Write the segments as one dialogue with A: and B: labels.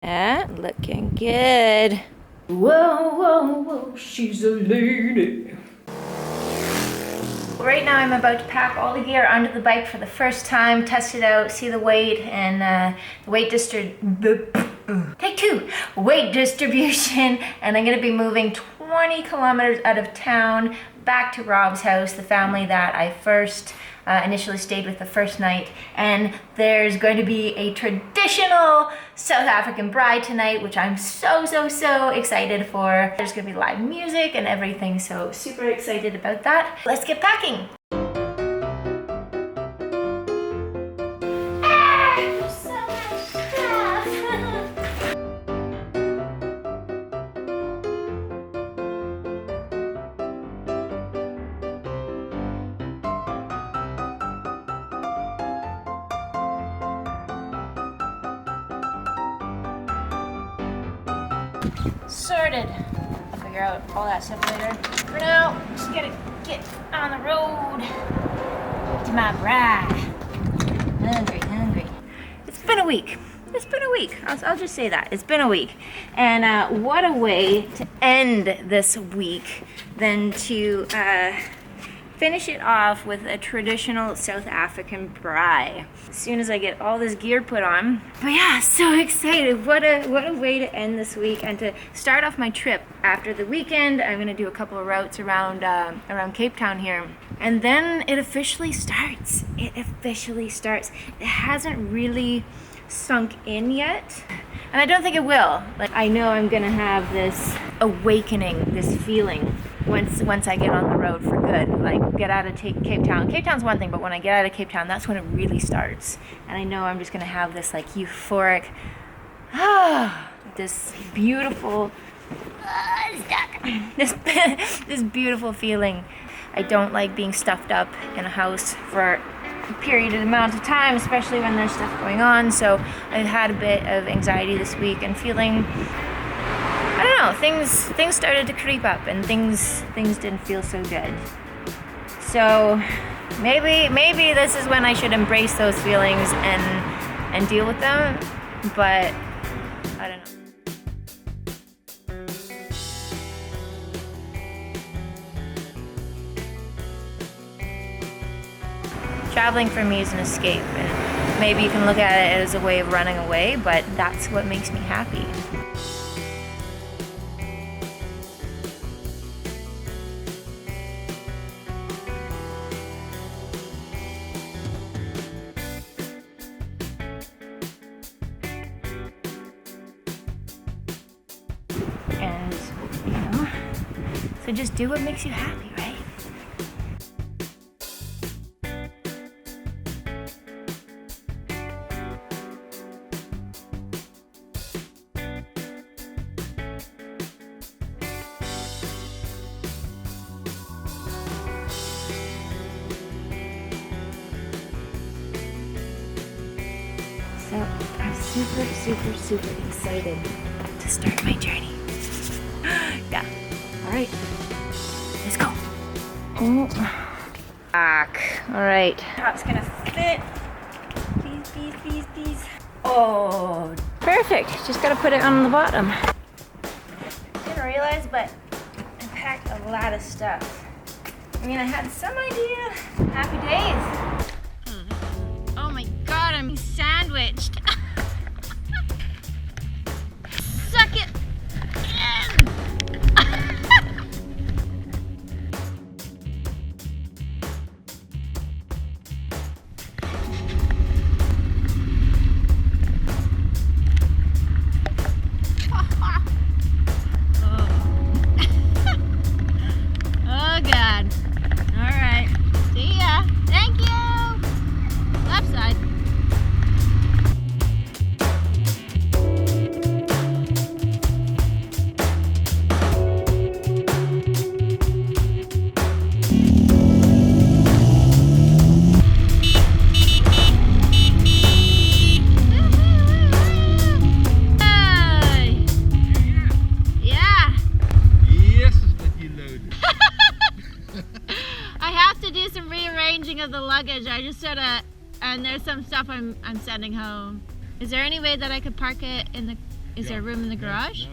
A: Yeah, looking good.
B: Whoa, whoa, whoa, she's a lady.
A: Right now I'm about to pack all the gear onto the bike for the first time, test it out, see the weight and the weight weight distribution, and I'm gonna be moving 20 kilometers out of town back to Rob's house, the family that I first initially stayed with the first night. And there's going to be a traditional South African Braai tonight, which I'm so excited for. There's gonna be live music and everything, so super excited about that. Let's get packing. There's so much stuff. Sorted. I'll figure out all that stuff later. For now, just gotta get on the road to my bride. Hungry. It's been a week. I'll just say that. It's been a week. And what a way to end this week than to finish it off with a traditional South African braai. As soon as I get all this gear put on. But yeah, so excited. What a way to end this week and to start off my trip. After the weekend, I'm gonna do a couple of routes around Capetown here. And then it officially starts. It hasn't really sunk in yet. And I don't think it will. Like, I know I'm gonna have this awakening, this feeling once I get on the road for good, like get out of Capetown. Capetown's one thing, but when I get out of Capetown, that's when it really starts. And I know I'm just gonna have this like euphoric, this beautiful, this beautiful feeling. I don't like being stuffed up in a house for a period amount of time, especially when there's stuff going on. So I've had a bit of anxiety this week and feeling, I don't know, things started to creep up and things didn't feel so good. So maybe this is when I should embrace those feelings and deal with them, but I don't know. Traveling for me is an escape, and maybe you can look at it as a way of running away, but that's what makes me happy. And, so just do what makes you happy, right? So I'm super excited to start my journey. Yeah. All right. Let's go. Back. All right. Top's gonna fit. Please. Oh, perfect. Just gotta put it on the bottom. Didn't realize, but I packed a lot of stuff. I mean, I had some idea. Happy days. Oh my God, I'm sandwiched. Suck it in. Oh God. All right. See ya. Thank you. Left side. Of the luggage, I just sort of, and there's some stuff I'm sending home. Is there any way that I could park it in the Is there room in the garage?
C: No,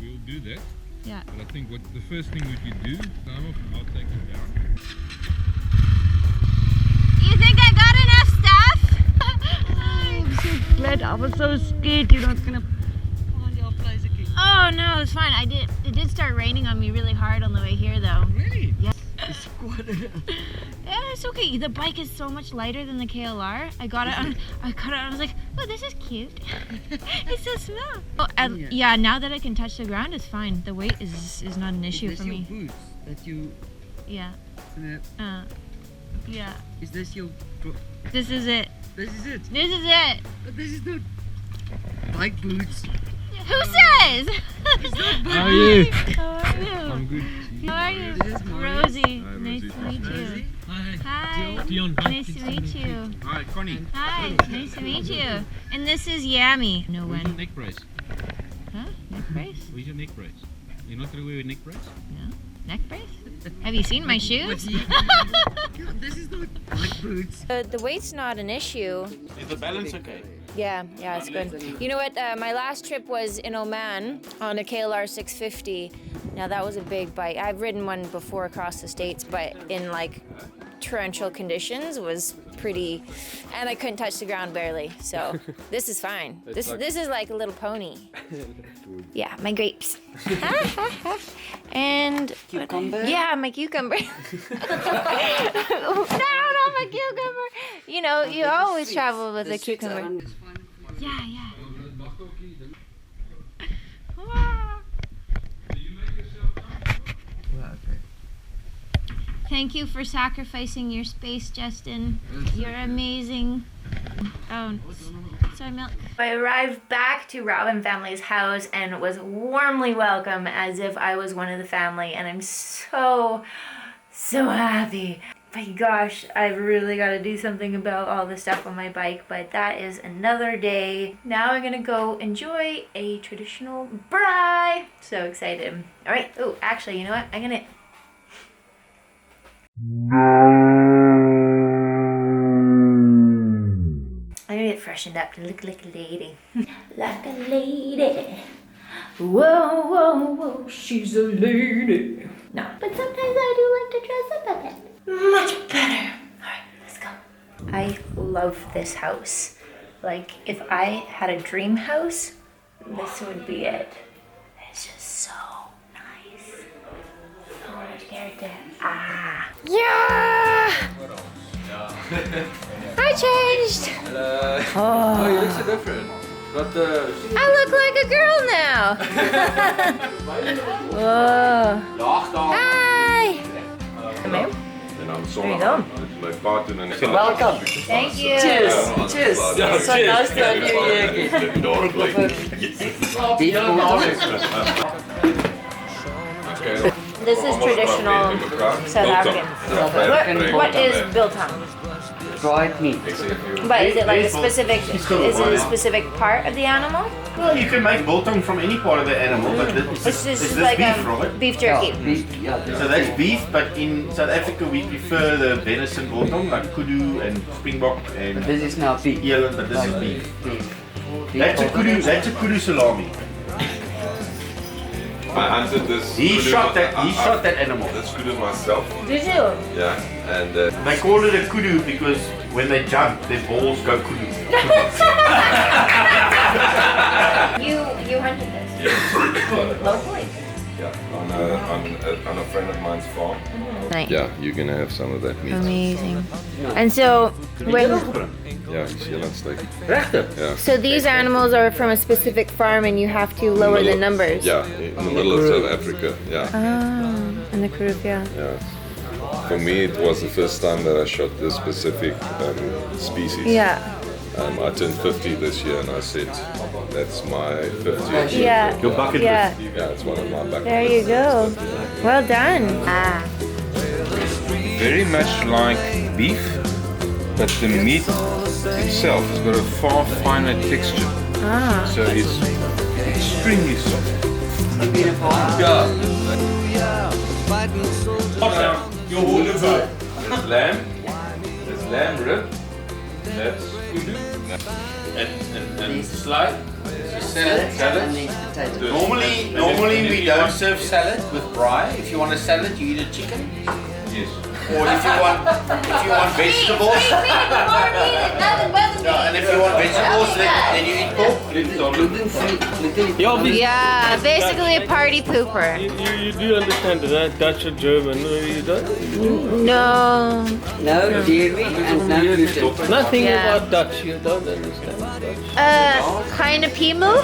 C: we'll do that.
A: Yeah.
C: But I think what the first thing we could do, I'll take it down.
A: You think I got enough stuff?
B: I'm so glad. I was so scared you're not gonna find your place again.
A: Oh no, it's fine. It did start raining on me really hard on the way here though.
C: Really?
A: Yeah.
B: It's quite a...
A: Yeah, it's okay. The bike is so much lighter than the KLR. I got it on. I was like, oh, this is cute. It's so small. Oh, and yeah. Now that I can touch the ground, it's fine. The weight is not an issue for me.
B: Is this your boots that you...
A: Yeah. Yeah.
B: Is this your...
A: This is it.
B: This is it.
A: This is it.
B: But this is not bike boots.
A: Who says?
B: It's not bike
C: How are you?
A: How are you?
C: I'm good.
A: How are you?
B: This is Maurice.
A: Rosie.
C: Hi,
A: Nice
C: Rosie.
A: to meet you.
B: Rosie.
A: Hi.
C: Dion.
A: Nice to meet you.
C: Hi, Connie.
A: Hi. Nice to meet you. And this is Yami. No
C: Where's your
A: one.
C: neck brace?
A: Huh? Neck brace?
C: Where's your neck brace? You're not going to wear a neck brace?
A: No. Neck brace? Have you seen my shoes?
B: This is not bike boots.
A: The weight's not an issue.
C: Is the balance okay?
A: Yeah, it's good. You know what? My last trip was in Oman on a KLR 650. Now that was a big bike. I've ridden one before across the States, but in like torrential conditions was pretty, and I couldn't touch the ground barely. So this is fine. This is like a little pony. Yeah, my grapes. And
B: Cucumber?
A: yeah, my cucumber. No, not my cucumber. You know, you always travel with a cucumber. Yeah. Ah. Thank you for sacrificing your space, Justin. You're amazing. Oh, sorry, Milk. I arrived back to Robin family's house and was warmly welcomed as if I was one of the family, and I'm so happy. My gosh, I've really got to do something about all the stuff on my bike, but that is another day. Now I'm gonna go enjoy a traditional braai. So excited. All right. Oh, actually, you know what? I'm gonna get freshened up to look like a lady. Like a lady.
B: Whoa, she's a lady.
A: No, but sometimes I do like to dress up a bit. Much better. Alright, let's go. I love this house. Like, if I had a dream house, this would be it. It's just so nice. So much character. Ah. Yeah! I changed.
D: Hello.
A: Oh,
D: You look so different. Got the...
A: I look like a girl now. Whoa. Hi. Come here. There you go.
E: Welcome.
A: Thank you.
B: Cheers. Cheers. So nice to have you here again.
A: This is traditional South African. What is biltong?
E: Dried meat.
A: But is it like a specific? Is it a specific part of the animal?
F: Well, you can make biltong from any part of the animal, but
A: It's just
F: this
A: like
F: beef,
A: a
F: Robert?
A: beef jerky.
F: So that's beef, but in South Africa we prefer the venison biltong, like kudu and springbok and
E: This is now beef.
F: yeah, but this is beef.
E: Beef.
F: That's a kudu salami.
D: I hunted this.
F: He
D: kudu
F: shot
D: my-
F: that animal.
D: This kudu myself.
A: Did you?
D: Yeah, and
F: They call it a kudu because when they jump, their balls go kudu.
A: You hunted this locally.
D: yeah, on a friend of mine's farm.
A: Nice.
D: Yeah, you're gonna have some of that meat.
A: Amazing. And so when
D: Yeah, it's yellow steak.
F: Regtig?
D: Yeah.
A: so these animals are from a specific farm, and you have to lower the numbers.
D: Yeah, in the middle of South Africa. Yeah,
A: Oh, in the Karoo, yeah.
D: yeah. For me, it was the first time that I shot this specific species.
A: Yeah.
D: I turned 50 this year, and I said that's my 50th year.
A: Yeah.
F: Your bucket
A: Yeah.
F: list.
D: Yeah, it's one of my bucket
A: There you go. Well done. Ah.
C: Very much like beef, but the meat itself has got a far finer texture.
A: Ah.
C: So it's extremely soft.
D: Yeah. There's lamb. There's lamb rib. That's kudu.
F: And slide. This is
E: salad and then potato.
F: Normally we don't serve salad with braai. If you want a salad, you eat a chicken.
C: Yes.
F: Or if you want vegetables. And if you want vegetables, then you eat pork.
A: Yeah, basically a party pooper.
G: You do understand that Dutch or German? You don't?
A: No.
E: No dairy and no gluten.
G: Nothing
A: Yeah.
G: about Dutch. You don't understand Dutch.
A: Kind of piemu?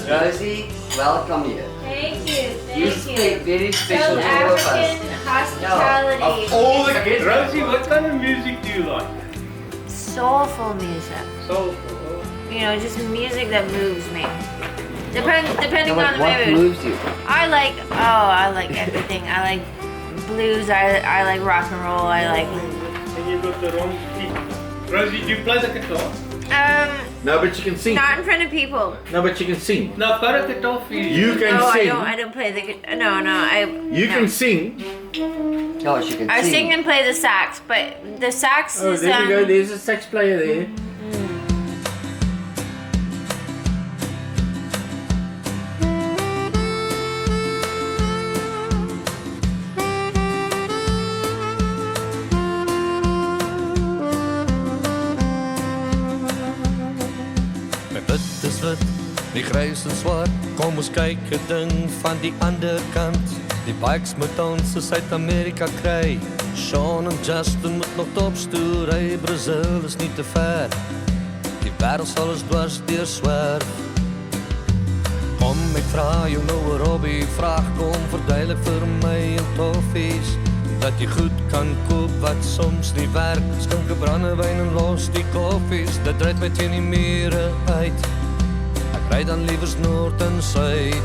E: Rosie, welcome here.
A: Thank you,
E: You speak very special to all of us.
A: hospitality.
F: All the kids.
G: Rosie, what kind of music do you like?
A: Soulful music.
G: Soulful.
A: You know, just music that moves me. Depending on the
E: What
A: mood.
E: moves you?
A: I like everything. I like blues, I like rock and roll, I like
G: And you got the wrong key. Rosie, do you play the guitar?
F: No, but you can sing.
A: not in front of people.
F: No, but you can sing.
G: No, I've got a guitar for you.
F: You can
A: No,
F: sing.
A: I don't play the guitar. No,
F: You
A: no.
F: can sing.
E: Oh, she can
A: I
E: sing.
A: sing and play the sax, but the sax
F: Oh,
A: is
F: there you go. There's a sax player there.
H: Wit is wit, die grys en swart. Kom ons kyk 'n ding van die ander kant. Die bikes moet ons in Suid-Amerika kry. Sean en Justin moet nog topstoer ry. Brazil is nie te ver. Die wêreld sal ons dwars deur swerf. Kom ek vra jou nou 'n Robbie vraag, kom verduidelik vir my en toffies dat jy goed kan koop wat soms nie werk. Skink 'n brandewyn en los die koffies, dit dryf my teen die mure uit. Ek ry dan liewers noord en suid.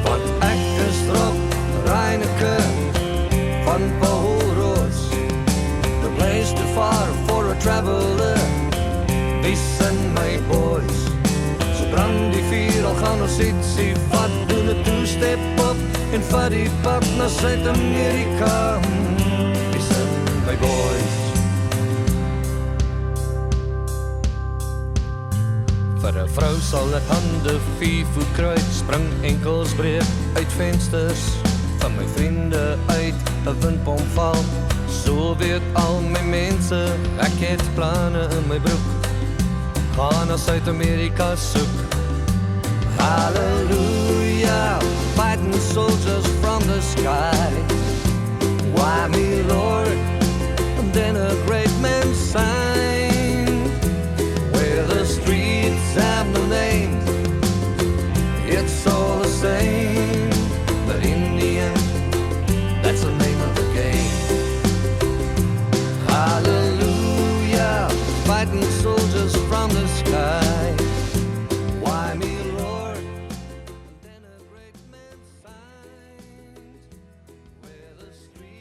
H: Want ek is Rob Reineke van Paulroos. The place too far for a traveler. Peace and my boys. So brand die vuur, al gaan ons ietsie vat. Doen 'n two-step op en vat die pad na Suid-Amerika. Peace and my boys. Vir 'n vrou sal ek hande 4 voet kruip, spring enkels breek uit vensters, van my vriende uit 'n windpomp val. So weet al my mense, ek het planne in my broek, gaan na Suid-Amerika soek. Hallelujah, fighting soldiers from the sky.